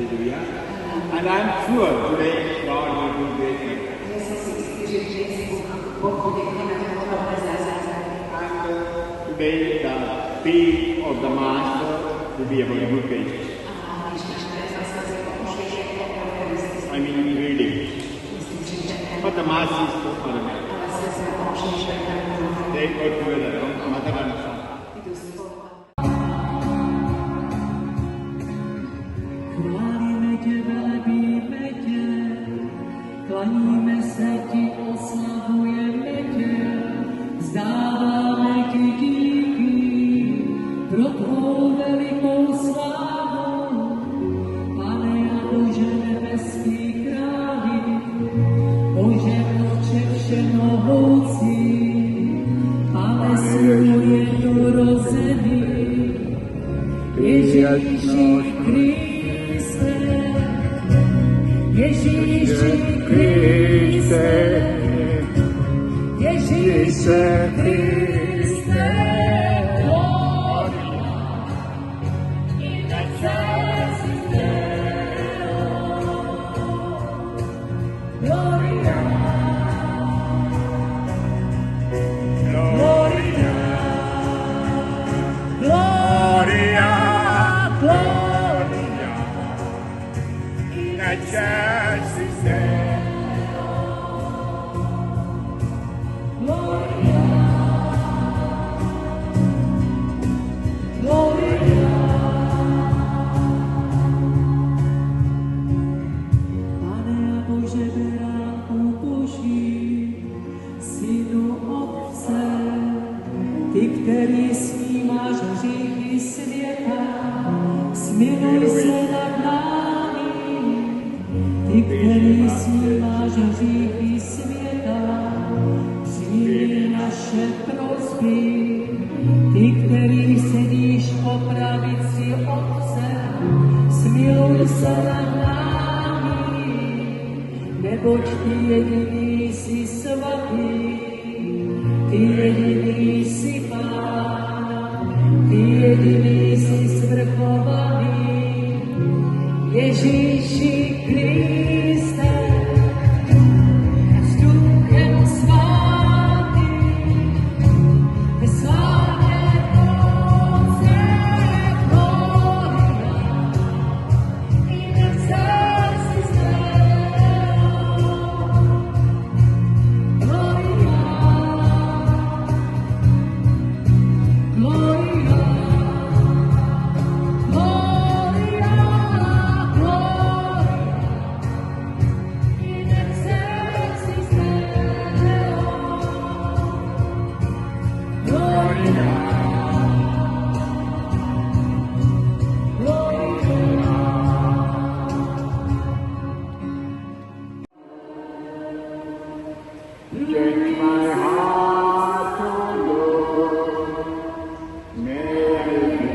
Hallelujah. And I'm sure today God will do great things. And today the theme of the Master will be about Eucharist. I mean reading. But the Mass is so ordinary. They go together, mother and son. Chválíme tě, velebíme tě, klaníme se ti, oslavujeme tě, vzdáváme ti díky pro tvou velikou slávu. Pane a Bože nebeský králi, Bože Otče všemohoucí, Pane Synu jednorozený, Ježíši Kriste, Ježíši Kriste, Ježíši Kriste, Gloria in excelsis Deo, Gloria, Gloria, Gloria, Gloria in excelsis Deo, Gloria, Gloria. Pane a Bože beránku Boží, Synu Otce, Ty, který snímáš hříchy světa, smiluj se nad námi. Ty, který snímáš hříchy světa, přijmi naše prosby. Ty, který sedíš po pravici Otce, smiluj se nad námi. Neboť Ty jediný jsi svatý, Ty jediný jsi Pán, Ty jediný jsi svrchovaný, Ježíši Kriste, s Duchem Svatým, ve slávě Otce, Gloria, in excelsis Deo, Gloria, Gloria, Gloria, Gloria, in excelsis Deo, Gloria, Gloria. Take my heart to Lord, may I be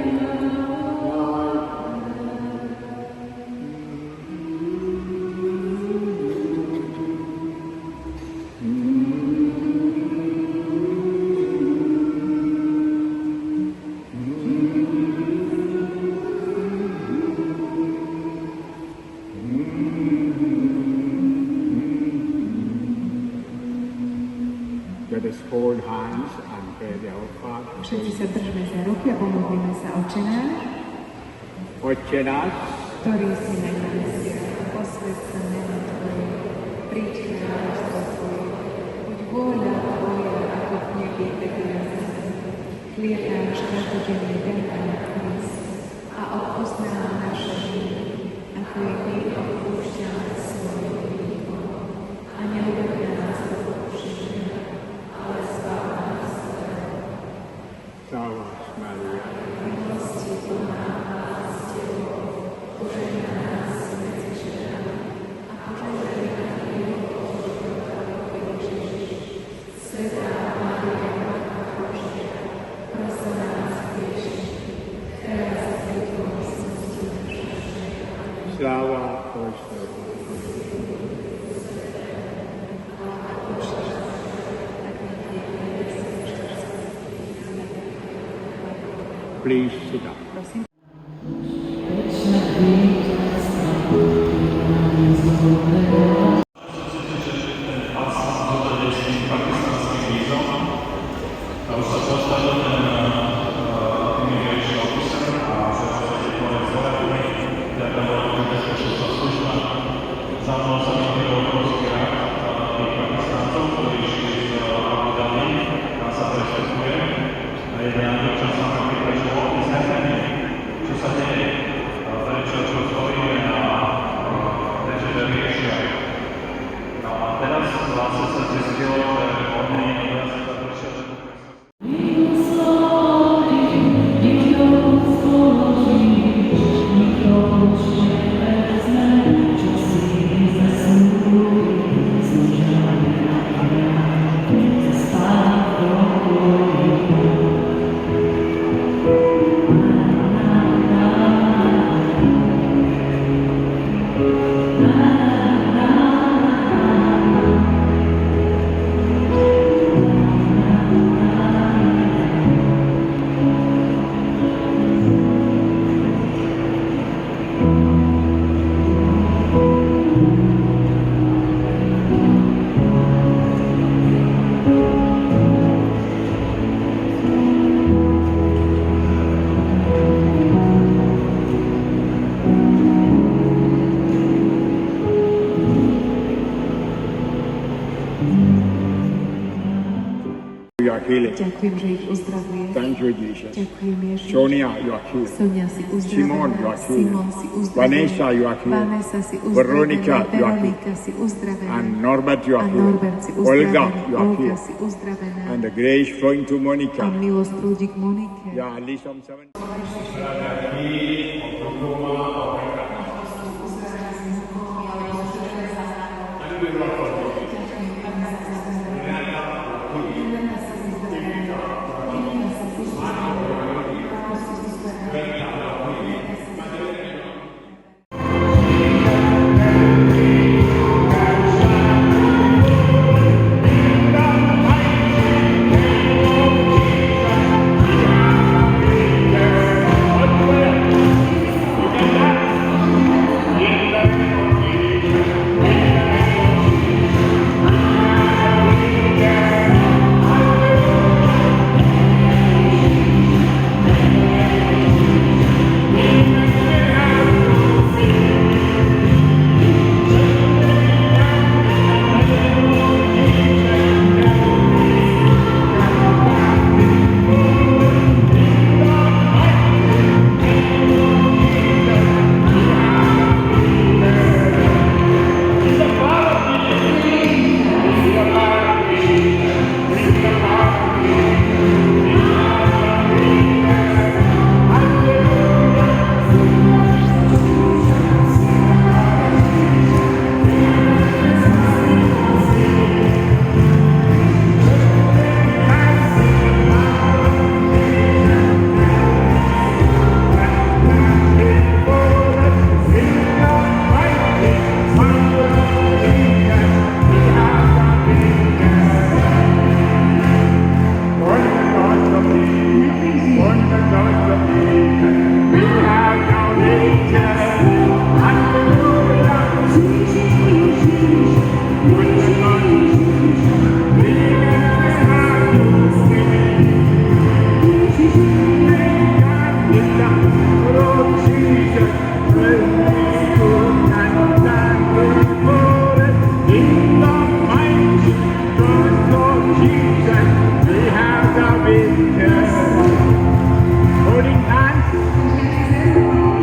Let us hold hands and pray the Our Father. Všetci sa držme za ruky a pomodlíme sa Otče náš, Otče náš, ktorý si na nebesiach, posväť sa meno Tvoje, príď kráľovstvo Tvoje, buď vôľa Tvoja, ako v nebi, tak i na zemi. Chlieb náš každodenný daj nám dnes a odpusť nám naše viny, ako i my odpúšťame svojim vinníkom. A neuveď nás do pokušenia, ale zbav nás zlého. Salve Maria. Milosti plná, s Tebou, požehnaná nás medzi ženami a požehnaný je plod tvojho Ježiš. Svätá Mária, Matka Božia, pros za nás hriešných, teraz a pri Tvojej smrti našej. Sláva Otcu. Please sit down. Prosím. Večná víťazná healing. Ďakujem, že ich uzdravuješ. Thank you, Jesus. Ďakujem, Ježiš. Sonia, you are healed. Sonia si Simon, you uzdravená. are healed. Simon si uzdravená. Vanessa, you are healed. Vanessa si uzdravená. Veronica, you are Veronika si uzdravená. And Norbert, you A are healed. Norbert si Olga, uzdravená. you are Olga healed. si uzdravená. And the grace flowing to A Monica. milosť prúdi k Monike. Yeah, at least some 7.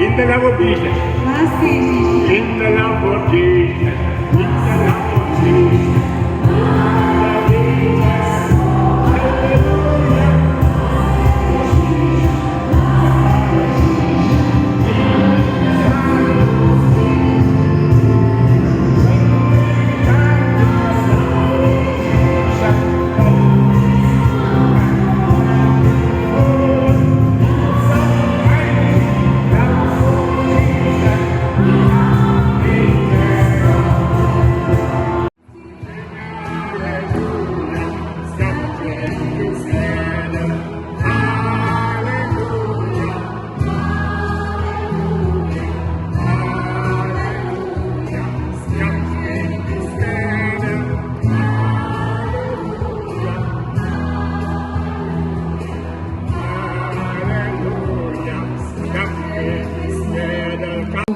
In the love of Jesus. Láska Ježiš. In the love of Jesus. In the love of Jesus.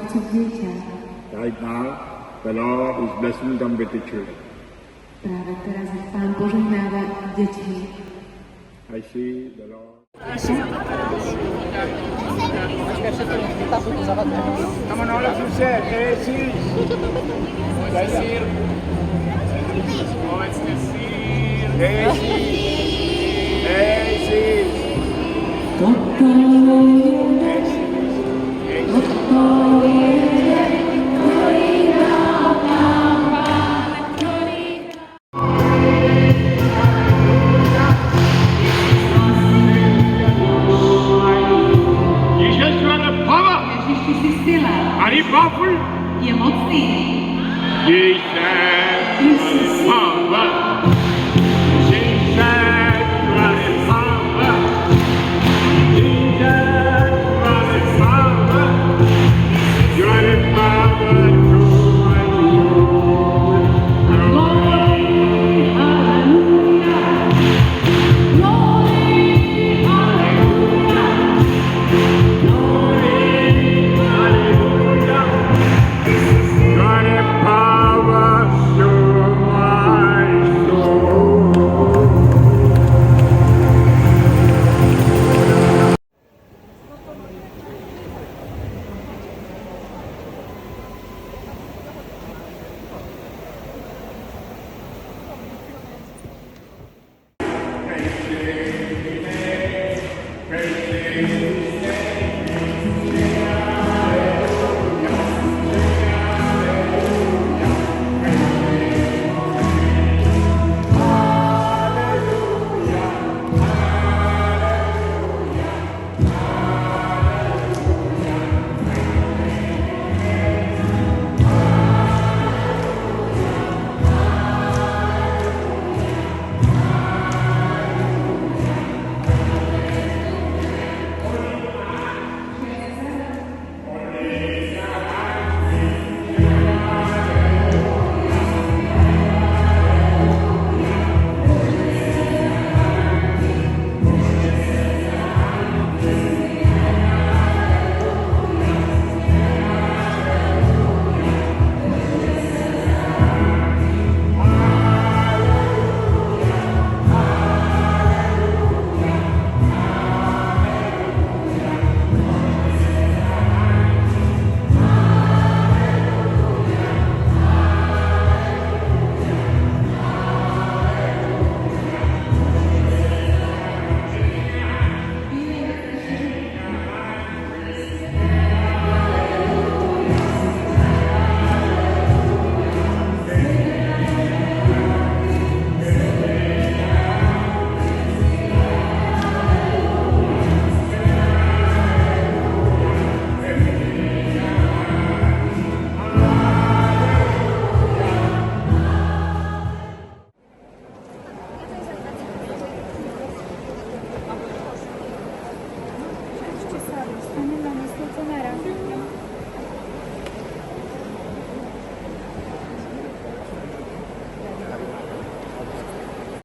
Chcú dieťa. Right now, the Lord is blessing them with the children. Práve teraz ich Pán požehnáva deťmi. I see the Lord. Come on, all of you say, Jesus. Jesus. Oh, it's the seed. Jesus. Jesus, you are the power. Ježiš, ty si sila. Are you powerful? Je mocný. Jesus. Power.